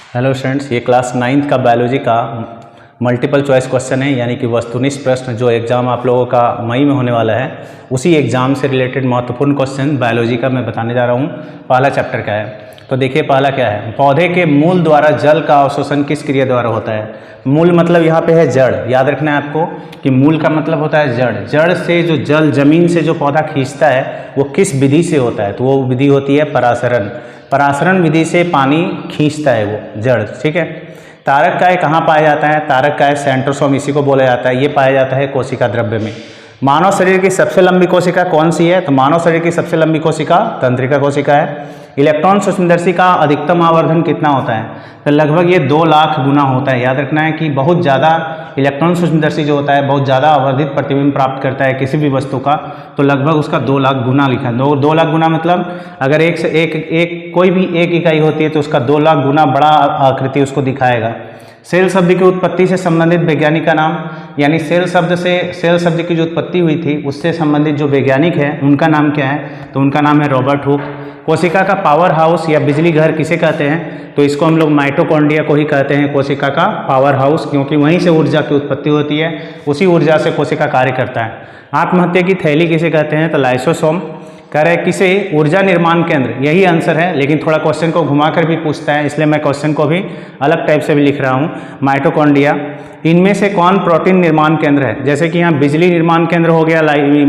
Hello students, ये class 9th का biology का मल्टीपल चॉइस क्वेश्चन है, यानी कि वस्तुनिष्ठ प्रश्न जो एग्ज़ाम आप लोगों का मई में होने वाला है, उसी एग्ज़ाम से रिलेटेड महत्वपूर्ण क्वेश्चन बायोलॉजी का मैं बताने जा रहा हूँ। पहला चैप्टर क्या है, तो देखिए पहला क्या है, पौधे के मूल द्वारा जल का अवशोषण किस क्रिया द्वारा होता है। मूल मतलब यहाँ पे है जड़, याद रखना है आपको कि मूल का मतलब होता है जड़। जड़ से जो जल जमीन से जो पौधा खींचता है वो किस विधि से होता है, तो वो विधि होती है परासरण। परासरण विधि से पानी खींचता है वो जड़, ठीक है। तारक काय कहाँ पाया जाता है, तारक काय सेंट्रोसोम इसी को बोला जाता है, ये पाया जाता है कोशिका द्रव्य में। मानव शरीर की सबसे लंबी कोशिका कौन सी है, तो मानव शरीर की सबसे लंबी कोशिका तंत्रिका कोशिका है। इलेक्ट्रॉन सूक्ष्मदर्शी का अधिकतम आवर्धन कितना होता है, तो लगभग ये 2 लाख गुना होता है। याद रखना है कि बहुत ज़्यादा इलेक्ट्रॉन सूक्ष्मदर्शी जो होता है बहुत ज़्यादा आवर्धित प्रतिबिंब प्राप्त करता है किसी भी वस्तु का, तो लगभग उसका 2 लाख गुना लिखा है। 2 लाख गुना मतलब अगर एक से एक कोई भी एक इकाई होती है तो उसका 2 लाख गुना बड़ा आकृति उसको दिखाएगा। सेल शब्द की उत्पत्ति से संबंधित वैज्ञानिक का नाम, यानी सेल शब्द की जो उत्पत्ति हुई थी उससे संबंधित जो वैज्ञानिक है उनका नाम क्या है, तो उनका नाम है रॉबर्ट हुक। कोशिका का पावर हाउस या बिजली घर किसे कहते हैं, तो इसको हम लोग माइटोकॉन्ड्रिया को ही कहते हैं कोशिका का पावर हाउस, क्योंकि वहीं से ऊर्जा की उत्पत्ति होती है, उसी ऊर्जा से कोशिका कार्य करता है। आत्महत्या की थैली किसे कहते हैं, तो लाइसोसोम। कह रहे किसे ऊर्जा निर्माण केंद्र, यही आंसर है, लेकिन थोड़ा क्वेश्चन को घुमाकर भी पूछता है, इसलिए मैं क्वेश्चन को भी अलग टाइप से भी लिख रहा हूँ। माइटोकॉन्ड्रिया। इनमें से कौन प्रोटीन निर्माण केंद्र है, जैसे कि यहाँ बिजली निर्माण केंद्र हो गया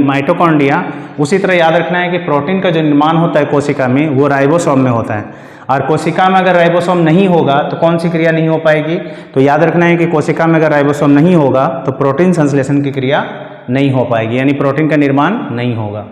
माइटोकॉन्ड्रिया, उसी तरह याद रखना है कि प्रोटीन का जो निर्माण होता है कोशिका में वो राइबोसोम में होता है। और कोशिका में अगर राइबोसोम नहीं होगा तो कौन सी क्रिया नहीं हो पाएगी, तो याद रखना है कि कोशिका में अगर राइबोसोम नहीं होगा तो प्रोटीन संश्लेषण की क्रिया नहीं हो पाएगी, यानी प्रोटीन का निर्माण नहीं होगा।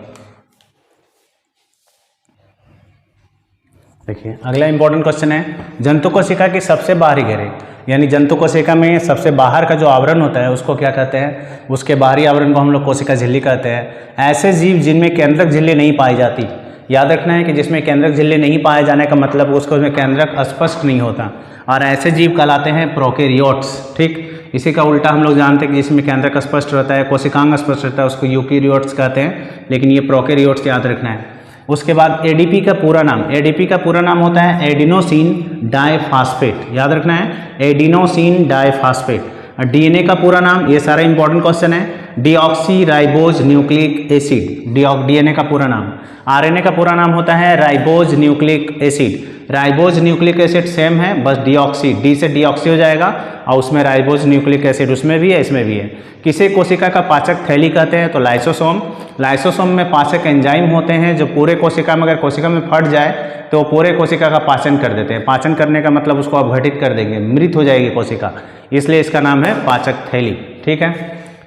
देखिए अगला इंपॉर्टेंट क्वेश्चन है, जंतु कोशिका की सबसे बाहरी घेरे, यानी जंतु कोशिका में सबसे बाहर का जो आवरण होता है उसको क्या कहते हैं, उसके बाहरी आवरण को हम लोग कोशिका झिल्ली कहते हैं। ऐसे जीव जिनमें केंद्रक झिल्ली नहीं पाई जाती, याद रखना है कि जिसमें केंद्रक झिल्ली नहीं पाए जाने का मतलब उसको में केंद्रक अस्पष्ट नहीं होता, और ऐसे जीव कहलाते हैं प्रोकैरियोट्स, ठीक। इसी का उल्टा हम लोग जानते हैं कि जिसमें केंद्रक स्पष्ट रहता है, कोशिकांग स्पष्ट रहता है, उसको यूकैरियोट्स कहते हैं, लेकिन ये प्रोकैरियोट्स याद रखना है। उसके बाद एडीपी का पूरा नाम, एडीपी का पूरा नाम होता है एडिनोसिन डाइफॉस्फेट, याद रखना है एडिनोसिन डाइफॉस्फेट। डीएनए का पूरा नाम, ये सारा इंपॉर्टेंट क्वेश्चन है, deoxy ribose nucleic acid, DNA का पूरा नाम। आरएनए का पूरा नाम होता है ribose nucleic acid, ribose nucleic acid same है, बस डीऑक्सी, डी से डीऑक्सी हो जाएगा, और उसमें राइबोज न्यूक्लिक एसिड उसमें भी है इसमें भी है। किसे कोशिका का पाचक थैली कहते हैं, तो लाइसोसोम। लाइसोसोम में पाचक एंजाइम होते हैं जो पूरे कोशिका में, अगर कोशिका में फट जाए तो पूरे कोशिका का पाचन कर देते हैं। पाचन करने का मतलब उसको अपघटित कर देंगे, मृत हो जाएगी कोशिका, इसलिए इसका नाम है पाचक थैली, ठीक है।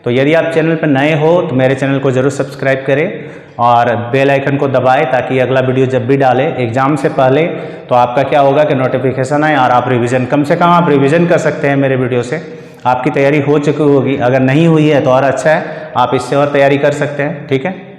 तो यदि आप चैनल पर नए हो तो मेरे चैनल को जरूर सब्सक्राइब करें और बेल आइकन को दबाएं, ताकि अगला वीडियो जब भी डालें एग्जाम से पहले तो आपका क्या होगा कि नोटिफिकेशन आए और आप रिवीजन, कम से कम आप रिवीजन कर सकते हैं मेरे वीडियो से। आपकी तैयारी हो चुकी होगी, अगर नहीं हुई है तो और अच्छा है, आप इससे और तैयारी कर सकते हैं, ठीक है।